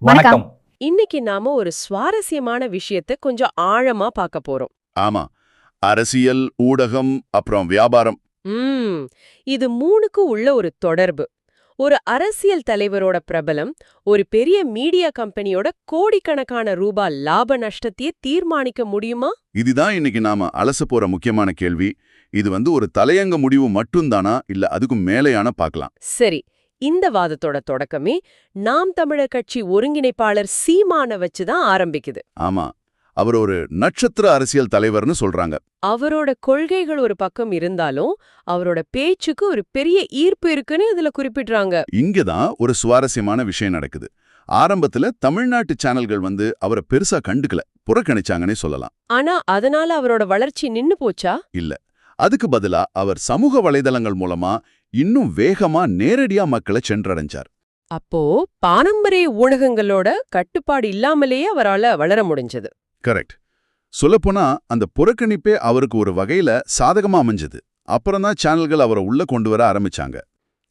வணக்கம். இன்னைக்கு நாம ஒரு சுவாரஸ்யமான விஷயத்தை கொஞ்சம் ஆழமா பார்க்க போறோம். ஆமா. அரசியல், ஊடகம், அப்புறம் வியாபாரம். ம் இது மூணுக்கு உள்ள ஒரு தொடர்பு. ஒரு அரசியல் தலைவரோட பிரபலம் ஒரு பெரிய மீடியா கம்பெனியோட கோடிக்கணக்கான ரூபாய் லாப நஷ்டத்தையே தீர்மானிக்க முடியுமா? இதுதான் இன்னைக்கு நாம அலச போற முக்கியமான கேள்வி. இது ஒரு தலையங்க முடிவு மட்டும்தானா இல்ல அதுக்கும் மேலையான பார்க்கலாம். சரி, இந்த வாதத்தோட தொடக்கமே நாம் தமிழர் கட்சி ஒருங்கிணைப்பாளர் சீமான வச்சுதான் ஆரம்பிக்குது. ஆமா. அவர் ஒரு நட்சத்திர அரசியல் தலைவர்னு சொல்றாங்க. அவரோட கொள்கைகள் ஒரு பக்கம் இருந்தாலும் அவரோட பேச்சுக்கு ஒரு பெரிய ஈர்ப்பு இருக்குன்னு இதுல குறிப்பிடுறாங்க. இங்கதான் ஒரு சுவாரஸ்யமான விஷயம் நடக்குது. ஆரம்பத்துல தமிழ்நாட்டு சேனல்கள் அவரை பெருசா கண்டுக்கல, புறக்கணிச்சாங்கன்னே சொல்லலாம். ஆனா அதனால அவரோட வளர்ச்சி நின்னு போச்சா? இல்ல. அதுக்கு பதிலா அவர் சமூக வலைதளங்கள் மூலமா இன்னும் வேகமா நேரடியா மக்களை சென்றடைஞ்சார். அப்போ பாரம்பரிய ஊடகங்களோட கட்டுப்பாடு இல்லாமலேயே அவரால வளர முடிஞ்சது. கரெக்ட். சொல்லப்போனா அந்த புறக்கணிப்பே அவருக்கு ஒரு வகையில சாதகமா அமைஞ்சது. அப்புறம்தான் சேனல்கள் அவரை உள்ள கொண்டு வர ஆரம்பிச்சாங்க.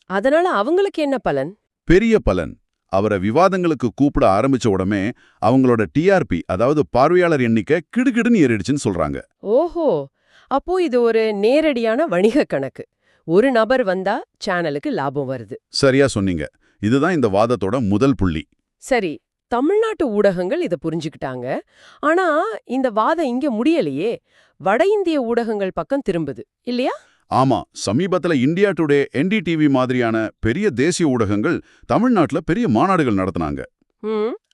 அதனால அவங்களுக்கு என்ன பலன்? பெரிய பலன். அவரை விவாதங்களுக்கு கூப்பிட ஆரம்பிச்ச உடனே அவங்களோட டிஆர்பி, அதாவது பார்வையாளர் எண்ணிக்கை கிடுகிடுன்னு ஏறிடுச்சுன்னு சொல்றாங்க. ஓஹோ, அப்போ இது ஒரு நேரடியான வணிக கணக்கு. ஒரு நபர் வந்தா சேனலுக்கு லாபம் வருது. சரியா சொன்னீங்க. இதுதான் இந்த வாதத்தோட முதல் புள்ளி. சரி, தமிழ்நாட்டு ஊடகங்கள் இத புரிஞ்சுக்கிட்டாங்க. ஆனா இந்த வாதம் இங்க முடியலையே. வட இந்திய ஊடகங்கள் பக்கம் திரும்புது இல்லையா? ஆமா. சமீபத்துல இந்தியா டுடே, என்டிடிவி மாதிரியான பெரிய தேசிய ஊடகங்கள் தமிழ்நாட்டுல பெரிய மாநாடுகள் நடத்தினாங்க.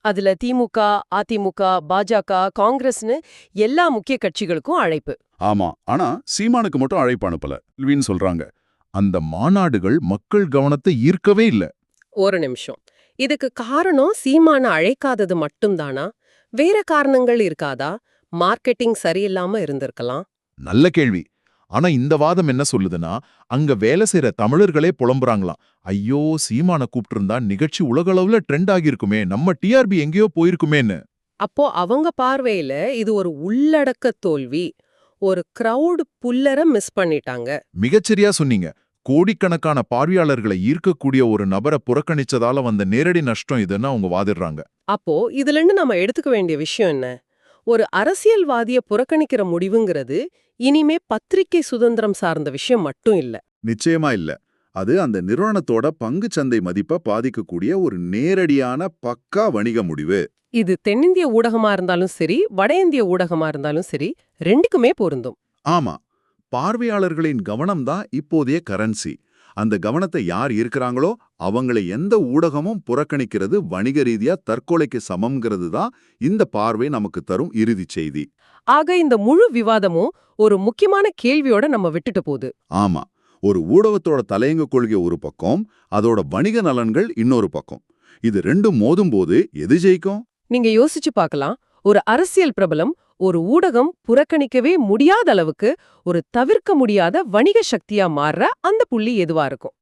அதுல திமுக, அதிமுக, பாஜக, காங்கிரஸ்னு எல்லா முக்கிய கட்சிகளுக்கும் அழைப்பு. ஆமா. ஆனா சீமானுக்கு மட்டும் அழைப்பு அனுப்பல. கேள்வின்னு சொல்றாங்க. அந்த மாநாடுகள் மக்கள் கவனத்தை ஈர்க்கவே இல்ல. ஒரு நிமிஷம். இதுக்கு காரணம் சீமான அழைக்காதது மட்டும்தானா? வேற காரணங்கள் இருக்காதா? மார்க்கெட்டிங் சரியில்லாம இருந்திருக்கலாம். நல்ல கேள்வி. ஆனா இந்த வாதம் என்ன சொல்லுதுன்னா, அங்க வேலை செய்யற தமிழர்களே புலம்புறாங்களாம். ஐயோ, சீமான கூப்பிட்டிருந்தா நிகழ்ச்சி உலகளவுல ட்ரெண்ட் ஆகியிருக்குமே, நம்ம டிஆர்பி எங்கேயோ போயிருக்குமேன்னு. அப்போ அவங்க பார்வையில இது ஒரு உள்ளடக்க தோல்வி. ஒரு கிரவுட் புல்லர மிஸ் பண்ணிட்டாங்க. மிகச்சரியா சொன்னீங்க. கோடிக்கணக்கான பார்வையாளர்களை ஈர்க்கக்கூடிய ஒரு நபரை புறக்கணிச்சதால வந்த நேரடி நஷ்டம் இதுன்னு அவங்க வாதிடுறாங்க. அப்போ இதுல இருந்து நம்ம எடுத்துக்க வேண்டிய விஷயம் என்ன? ஒரு அரசியல்வாதிய புறக்கணிக்கிற முடிவுங்கிறது இனிமே பத்திரிகை சுதந்திரம் சார்ந்த விஷயம் மட்டும் இல்ல. நிச்சயமா இல்ல. அது அந்த நிறுவனத்தோட பங்குச் சந்தை மதிப்பை பாதிக்கக்கூடிய ஒரு நேரடியான பக்கா வணிக முடிவு. இது தென்னிந்திய ஊடகமா இருந்தாலும் சரி, வட இந்திய ஊடகமா இருந்தாலும் சரி, ரெண்டுக்குமே பொருந்தும். ஆமா. பார்வையாளர்களின் கவனம்தான் இப்போதைய கரன்சி. அந்த கவனத்தை யார் ஈர்க்கிறாங்களோ அவங்களை எந்த ஊடகமும் புறக்கணிக்கிறது வணிக ரீதியா தற்கொலைக்கு சமம்ங்கிறது தான் இந்த பார்வை நமக்கு தரும் இறுதி செய்தி. ஆக இந்த முழு விவாதமும் ஒரு முக்கியமான கேள்வியோட நம்ம விட்டுட்டு போகுது. ஆமா. ஒரு ஊடகத்தோட தலையங்க கொள்கை ஒரு பக்கம், அதோட வணிக நலன்கள் இன்னொரு பக்கம். இது ரெண்டும் மோதும்போது எது ஜெயிக்கும்? நீங்க யோசிச்சு பார்க்கலாம். ஒரு அரசியல் பிரபலம் ஒரு ஊடகம் புறக்கணிக்கவே முடியாத அளவுக்கு ஒரு தவிர்க்க முடியாத வணிக சக்தியா மாறுற அந்த புள்ளி எதுவா இருக்கும்?